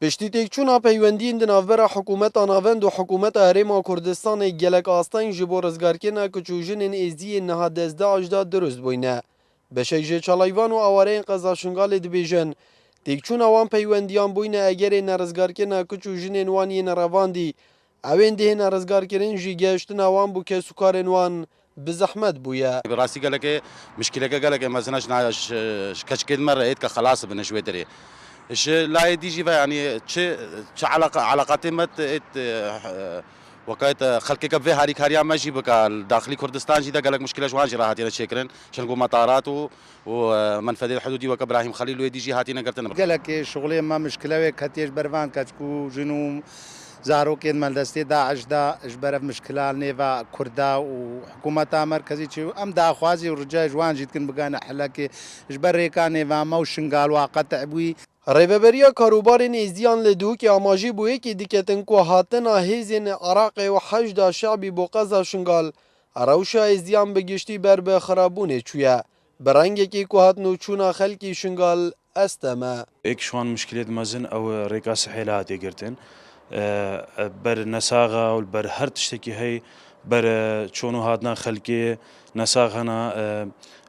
پشتی تکچونا پیوندین د ناوبره حکومت ناوند و حکومت هرما کردستان گلک آستان جبو رزگارکرنا کچوژنین ازدی نها 18 درست بوینه. بشیج چالایوان و آوارین قزاشنگال دبیجن تکچونا وان پیوندیان بوینه اگر نرزگارکرنا کچوژنین وانی نرواندی اوین ده نرزگارکرین جی گشتن وان بو که سکارن وان بزحمت بويا براسي قال لك مشكله قال لك ما زناش كشكل مره هيك خلاص بنشوي دري ايش لا يجي يعني علاقات مت وقايت خلقك في هاري كاريا ماشي بك داخلي كردستان جدا قال لك مشكله شوان جراحات انا شكرا شنقول مطارات ومنفذ الحدودي وك ابراهيم خليل ويدي جي هاتينا قرتنا قال لك شغلي ما مشكله كاتيش برفان كاتكو جنوم زاروكين مالدستي داعش دا اجبر مشكله نيفا كردا وحكومه مركزي شو ام دا خوازي ورجاي جوان جيتكن بقانا حلاكي اجبر كان نيفا موشنقال وقطع بوي ریوبریا کاروبارین ازدیان لدو که آماجی بویه که دیکتن که هاتنا هیزین عراق و حشد شعبی بو قزا شنگال روشا ازدیان بگشتی بر به خرابونه چویه برنگه که هاتنو چونا خلکی شنگال استمه ایک شوان مشکلات مزن او ریکا سحیلات یگرتن بر نساغا و بر هر تشتكي هي بر شونو هاتنا خلقي نساغنا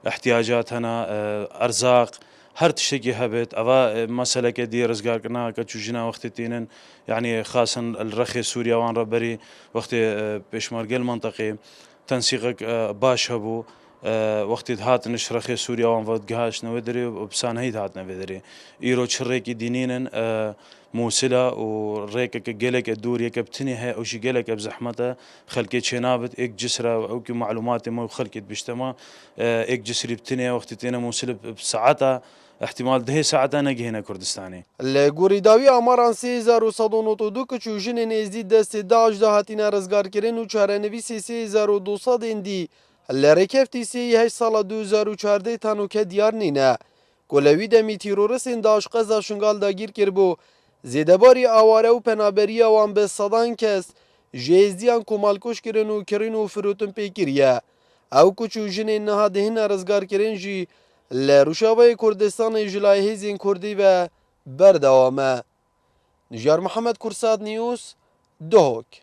احتياجاتنا ارزاق هر تشتكي هبت اوا مسألة كدي رزقار كنا كتشوجنا وقت تينن يعني خاصة الرخي سوريا وان ربري وقت بشمارقل منطقي تنسيقك باش هبو وقت هات نشرخي سوريا وان فدقهاش نودري وبسان هيد هات نودري ايرو شريكي دينينن موصلة وريكك جلك الدور يكبتني هي او شي جلك بزحمته خلكي شنابت اك جسره او معلومات مو خلكت بجتمع اك جسري بتني وقت تينا موصل بساعتها احتمال ده ساعتها نجي هنا كردستاني لگوری داوی آماران 3192 کچوژن نزدی دست داعش ده هاتینا رزگار کرن و چارنویسی 3200 اندی لرکفتی 8 سال 2014 تانو که دیار نینه گلوی دمی تیرورسین داعش قزا شنگال داگیر کربو زیدباری آواره و پنابری وان به صدان کس جیزدیان کمالکوش کرن و کرن و فروتن پیکریه او کچوژن نها دهین رزگار کرن جی لروشاوی کردستان جلای هیزین کردی و بردوامه نجار محمد کرساد نیوز دهوک